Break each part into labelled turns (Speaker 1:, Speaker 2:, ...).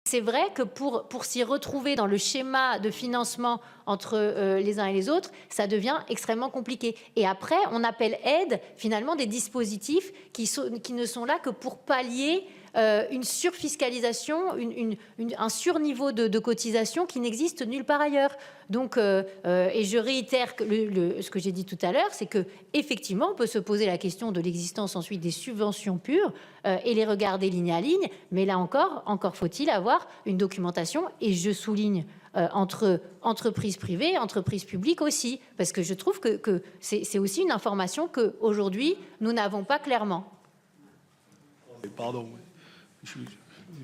Speaker 1: C'est vrai que pour s'y retrouver dans le schéma de financement entre les uns et les autres, ça devient extrêmement compliqué. Et après, on appelle aide finalement des dispositifs qui ne sont là que pour pallier une surfiscalisation, un surniveau de cotisation qui n'existe nulle part ailleurs. Donc, et je réitère ce que j'ai dit tout à l'heure, c'est que effectivement, on peut se poser la question de l'existence ensuite des subventions pures et les regarder ligne à ligne. Mais là encore faut-il avoir une documentation. Et je souligne entre entreprises privées et entreprises publiques aussi, parce que je trouve que c'est aussi une information qu'aujourd'hui, nous n'avons pas clairement.
Speaker 2: Pardon,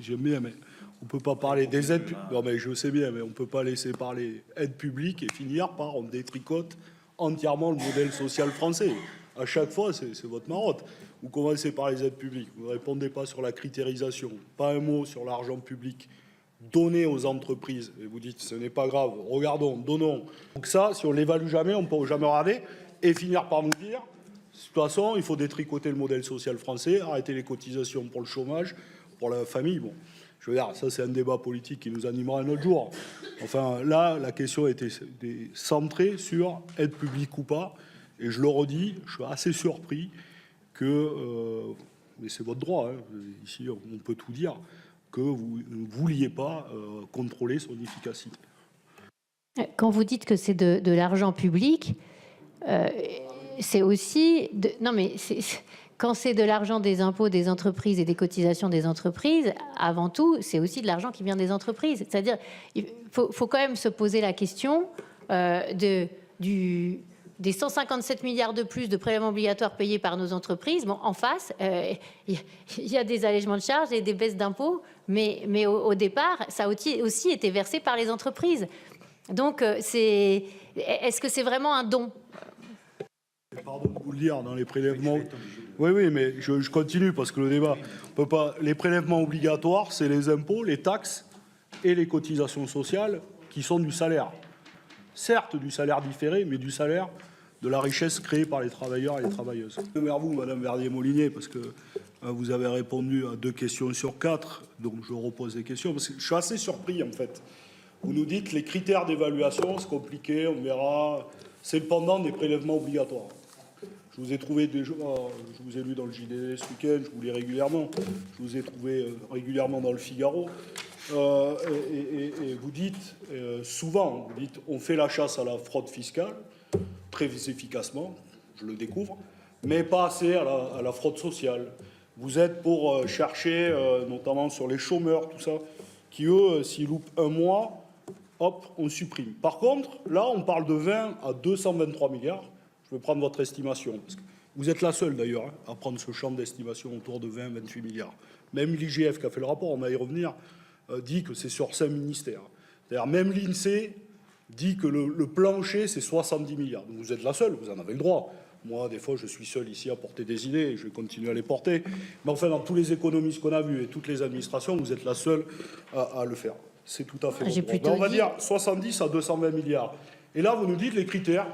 Speaker 2: j'aime bien, mais on ne peut pas parler des aides. Non, mais je sais bien, mais on ne peut pas laisser parler aide publique et finir par on détricote entièrement le modèle social français. À chaque fois, c'est votre marotte. Vous commencez par les aides publiques, vous ne répondez pas sur la critérisation, pas un mot sur l'argent public donné aux entreprises. Et vous dites, ce n'est pas grave, regardons, donnons. Donc ça, si on ne l'évalue jamais, on ne peut jamais regarder et finir par nous dire, de toute façon, il faut détricoter le modèle social français, arrêter les cotisations pour le chômage, pour la famille. Bon, je veux dire, ça c'est un débat politique qui nous animera un autre jour. Enfin, là, la question était centrée sur aide publique ou pas. Et je le redis, je suis assez surpris que, mais c'est votre droit, hein, ici on peut tout dire, que vous ne vouliez pas contrôler son efficacité.
Speaker 1: Quand vous dites que c'est de l'argent public, c'est aussi... non mais quand c'est de l'argent des impôts des entreprises et des cotisations des entreprises, avant tout, c'est aussi de l'argent qui vient des entreprises. C'est-à-dire, il faut quand même se poser la question des 157 milliards de plus de prélèvements obligatoires payés par nos entreprises. Bon, en face, il y a des allègements de charges et des baisses d'impôts, mais au départ, ça a aussi été versé par les entreprises. Donc, est-ce que c'est vraiment un don ?
Speaker 2: Pardon de vous le dire, dans les prélèvements... Oui, mais je continue parce que le débat... On peut pas... Les prélèvements obligatoires, c'est les impôts, les taxes et les cotisations sociales qui sont du salaire. Certes, du salaire différé, mais du salaire de la richesse créée par les travailleurs et les travailleuses. Vers vous, Madame Verdier-Molinier, parce que vous avez répondu à 2 questions sur 4, donc je repose des questions, parce que je suis assez surpris, en fait. Vous nous dites les critères d'évaluation, c'est compliqué, on verra. C'est le pendant des prélèvements obligatoires. Je vous ai trouvé déjà, je vous ai lu dans le JDD ce week-end, je vous lis régulièrement, je vous ai trouvé régulièrement dans le Figaro. Et vous dites souvent, vous dites on fait la chasse à la fraude fiscale, très efficacement, je le découvre, mais pas assez à la fraude sociale. Vous êtes pour chercher, notamment sur les chômeurs, tout ça, qui eux, s'ils loupent un mois, hop, on supprime. Par contre, là, on parle de 20 à 223 milliards. Je vais prendre votre estimation. Parce que vous êtes la seule, d'ailleurs, hein, à prendre ce champ d'estimation autour de 20-28 milliards. Même l'IGF qui a fait le rapport, on va y revenir, dit que c'est sur 5 ministères. C'est-à-dire même l'INSEE dit que le plancher, c'est 70 milliards. Donc vous êtes la seule, vous en avez le droit. Moi, des fois, je suis seul ici à porter des idées et je vais continuer à les porter. Mais enfin, dans tous les économistes qu'on a vus et toutes les administrations, vous êtes la seule à le faire. C'est tout à fait bon. On va dire 70 à 220 milliards. Et là, vous nous dites les critères,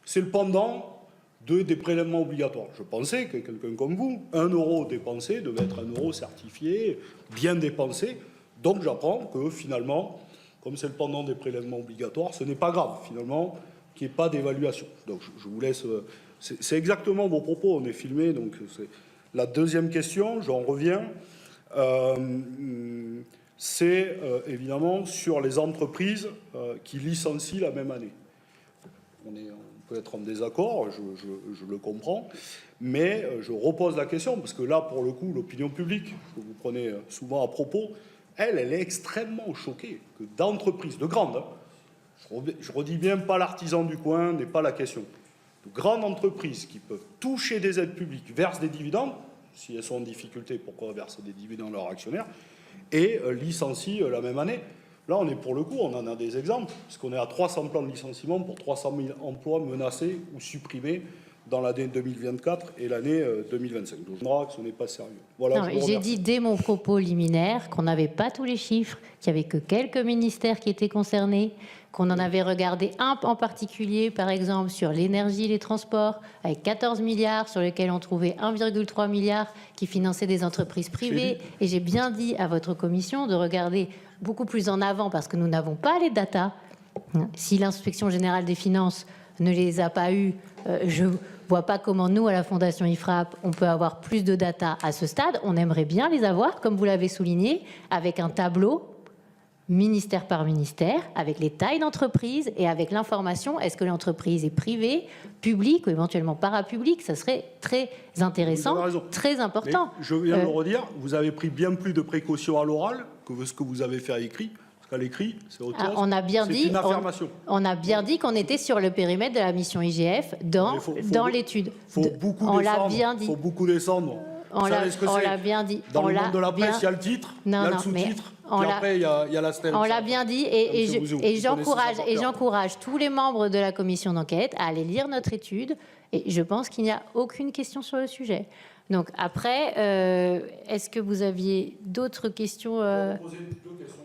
Speaker 2: c'est le pendant des prélèvements obligatoires. Je pensais que quelqu'un comme vous, 1 euro dépensé devait être 1 euro certifié, bien dépensé. Donc j'apprends que finalement, comme c'est le pendant des prélèvements obligatoires, ce n'est pas grave, finalement, qu'il n'y ait pas d'évaluation. Donc je vous laisse... C'est exactement vos propos, on est filmé. Donc c'est la deuxième question, j'en reviens. C'est évidemment sur les entreprises qui licencient la même année. On peut être en désaccord, je le comprends, mais je repose la question, parce que là, pour le coup, l'opinion publique, que vous prenez souvent à propos, elle est extrêmement choquée que d'entreprises, de grandes, hein, je redis bien, pas l'artisan du coin, n'est pas la question, de grandes entreprises qui peuvent toucher des aides publiques, versent des dividendes, si elles sont en difficulté, pourquoi verser des dividendes à leurs actionnaires, et licencient la même année. Là, on est pour le coup, on en a des exemples, puisqu'on est à 300 plans de licenciement pour 300 000 emplois menacés ou supprimés dans l'année 2024 et l'année 2025. Donc, je crois que ce n'est pas sérieux. Voilà,
Speaker 1: j'ai dit dès mon propos liminaire qu'on n'avait pas tous les chiffres, qu'il n'y avait que quelques ministères qui étaient concernés, qu'on en avait regardé un en particulier, par exemple, sur l'énergie et les transports, avec 14 milliards, sur lesquels on trouvait 1,3 milliard qui finançaient des entreprises privées. Et j'ai bien dit à votre commission de regarder beaucoup plus en avant, parce que nous n'avons pas les datas. Si l'inspection générale des finances ne les a pas eues, je ne vois pas comment nous, à la Fondation IFRAP, on peut avoir plus de data à ce stade. On aimerait bien les avoir, comme vous l'avez souligné, avec un tableau ministère par ministère, avec les tailles d'entreprise et avec l'information, est-ce que l'entreprise est privée, publique ou éventuellement parapublique. Ça serait très intéressant, très important.
Speaker 2: Mais je viens de le redire, vous avez pris bien plus de précautions à l'oral que ce que vous avez fait à l'écrit. Parce qu'à l'écrit, c'est autre chose.
Speaker 1: On a bien dit,
Speaker 2: une affirmation.
Speaker 1: On a bien dit qu'on était sur le périmètre de la mission IGF dans l'étude.
Speaker 2: Il faut beaucoup descendre.
Speaker 1: On l'a bien dit.
Speaker 2: Dans le monde de la presse, il y a le titre, il y a le sous-titre, puis après, il y a la stèle.
Speaker 1: On l'a bien dit, et j'encourage tous les membres de la commission d'enquête à aller lire notre étude, et je pense qu'il n'y a aucune question sur le sujet. Donc après, est-ce que vous aviez d'autres questions
Speaker 2: Poser 2 questions.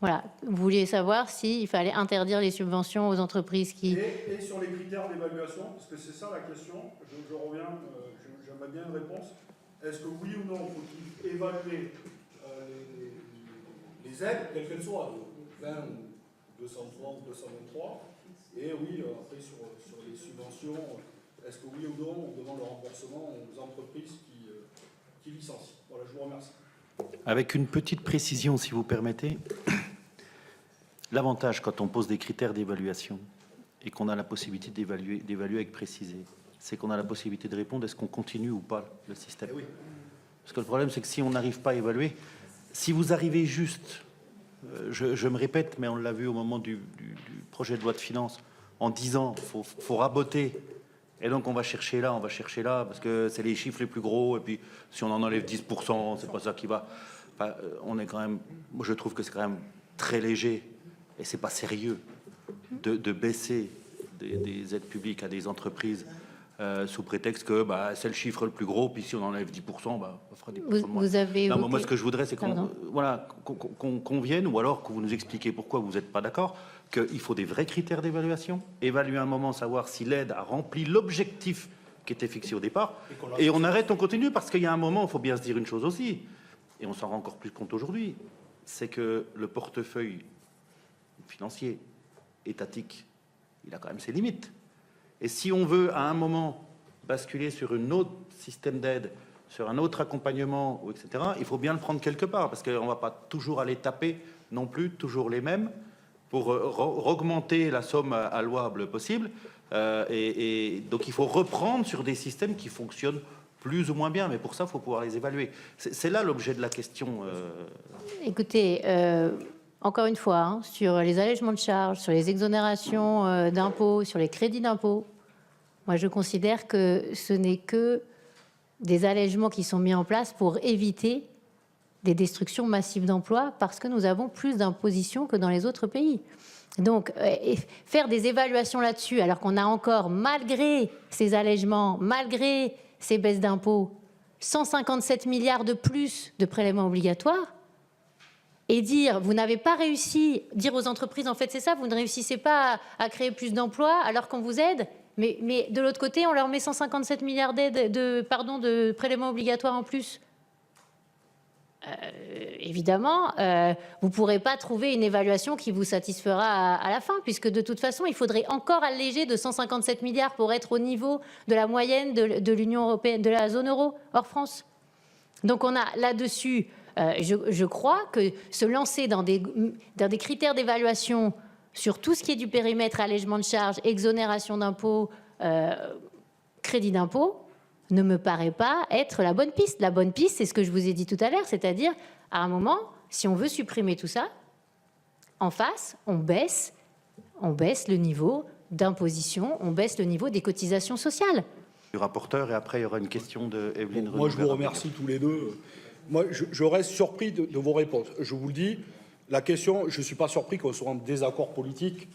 Speaker 1: Voilà, vous vouliez savoir s'il fallait interdire les subventions aux entreprises qui...
Speaker 2: Et sur les critères d'évaluation, parce que c'est ça la question, je reviens, j'aimerais bien une réponse. Est-ce que oui ou non, faut-il évaluer les aides, quelles qu'elles soient, 20 ou 203 ou 223, et oui, après sur les subventions, est-ce que oui ou non, on demande le remboursement aux entreprises qui licencient? Voilà, je vous remercie.
Speaker 3: Avec une petite précision, si vous permettez, l'avantage quand on pose des critères d'évaluation et qu'on a la possibilité d'évaluer avec précision, c'est qu'on a la possibilité de répondre est-ce qu'on continue ou pas le système. Oui. Parce que le problème, c'est que si on n'arrive pas à évaluer, si vous arrivez juste, je me répète, mais on l'a vu au moment du projet de loi de finances, en disant faut raboter, et donc on va chercher là, parce que c'est les chiffres les plus gros, et puis si on en enlève 10%, c'est pas ça qui va. Enfin, on est quand même, moi je trouve que c'est quand même très léger, et c'est pas sérieux de baisser des aides publiques à des entreprises sous prétexte que c'est le chiffre le plus gros, puis si on enlève 10%, on fera 10% de moins.
Speaker 1: Vous avez évoqué...
Speaker 3: Moi, ce que je voudrais, c'est qu'on vienne, ou alors que vous nous expliquiez pourquoi vous n'êtes pas d'accord, qu'il faut des vrais critères d'évaluation, évaluer un moment, savoir si l'aide a rempli l'objectif qui était fixé au départ, et on arrête, on continue, parce qu'il y a un moment, il faut bien se dire une chose aussi, et on s'en rend encore plus compte aujourd'hui, c'est que le portefeuille financier, étatique, il a quand même ses limites. Et si on veut, à un moment, basculer sur un autre système d'aide, sur un autre accompagnement, etc., il faut bien le prendre quelque part, parce qu'on ne va pas toujours aller taper non plus, toujours les mêmes, pour augmenter la somme allouable possible. Et donc, il faut reprendre sur des systèmes qui fonctionnent plus ou moins bien, mais pour ça, il faut pouvoir les évaluer. C'est là l'objet de la question.
Speaker 1: Écoutez... Encore une fois, sur les allègements de charges, sur les exonérations d'impôts, sur les crédits d'impôts, moi je considère que ce n'est que des allègements qui sont mis en place pour éviter des destructions massives d'emplois parce que nous avons plus d'impositions que dans les autres pays. Donc, faire des évaluations là-dessus, alors qu'on a encore, malgré ces allègements, malgré ces baisses d'impôts, 157 milliards de plus de prélèvements obligatoires, et dire, vous n'avez pas réussi, dire aux entreprises, en fait, c'est ça, vous ne réussissez pas à créer plus d'emplois alors qu'on vous aide, mais de l'autre côté, on leur met 157 milliards de prélèvements obligatoires en plus. Évidemment, vous ne pourrez pas trouver une évaluation qui vous satisfera à la fin, puisque de toute façon, il faudrait encore alléger de 157 milliards pour être au niveau de la moyenne de l'Union européenne, de la zone euro, hors France. Donc on a là-dessus... je crois que se lancer dans des critères d'évaluation sur tout ce qui est du périmètre, allègement de charges, exonération d'impôts, crédit d'impôt, ne me paraît pas être la bonne piste. La bonne piste, c'est ce que je vous ai dit tout à l'heure, c'est-à-dire, à un moment, si on veut supprimer tout ça, en face, on baisse le niveau d'imposition, on baisse le niveau des cotisations sociales.
Speaker 3: Du rapporteur, et après, il y aura une question de Evelyne.
Speaker 2: Moi, je vous remercie tous les deux. Moi, je reste surpris de vos réponses. Je vous le dis, la question, je ne suis pas surpris qu'on soit en désaccord politique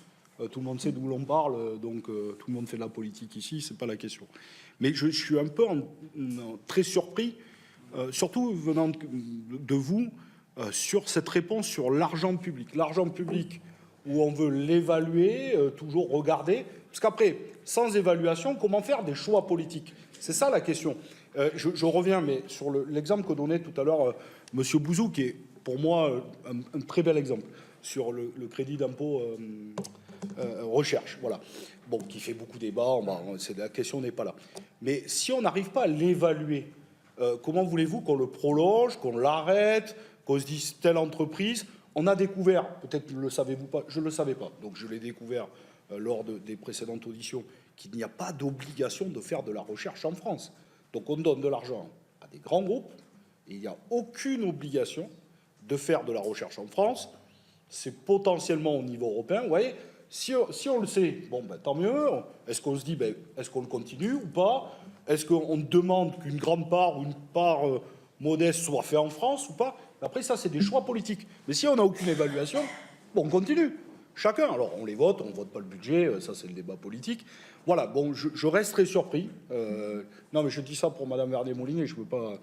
Speaker 2: Tout le monde sait d'où l'on parle, donc tout le monde fait de la politique ici, c'est pas la question. Mais je suis un peu très surpris, surtout venant de vous, sur cette réponse sur l'argent public. L'argent public où on veut l'évaluer, toujours regarder. Parce qu'après, sans évaluation, comment faire des choix politiques? C'est ça la question. Je reviens, mais sur l'exemple que donnait tout à l'heure Monsieur Bouzou, qui est pour moi un très bel exemple, sur le crédit d'impôt recherche, voilà. Bon, qui fait beaucoup débat, la question n'est pas là. Mais si on n'arrive pas à l'évaluer, comment voulez-vous qu'on le prolonge, qu'on l'arrête, qu'on se dise telle entreprise? On a découvert, peut-être ne le savez-vous pas, je ne le savais pas, donc je l'ai découvert lors des précédentes auditions, qu'il n'y a pas d'obligation de faire de la recherche en France. Donc on donne de l'argent à des grands groupes, et il n'y a aucune obligation de faire de la recherche en France. C'est potentiellement au niveau européen, vous voyez. Si on le sait, bon, ben, tant mieux. Est-ce qu'on se dit, ben, est-ce qu'on le continue ou pas? Est-ce qu'on demande qu'une grande part ou une part modeste soit faite en France ou pas? Après, ça, c'est des choix politiques. Mais si on n'a aucune évaluation, bon, on continue. Chacun. Alors, on les vote, on ne vote pas le budget, ça, c'est le débat politique. Voilà, bon, je reste très surpris. Non, mais je dis ça pour Madame Vernet-Molinier, je ne veux pas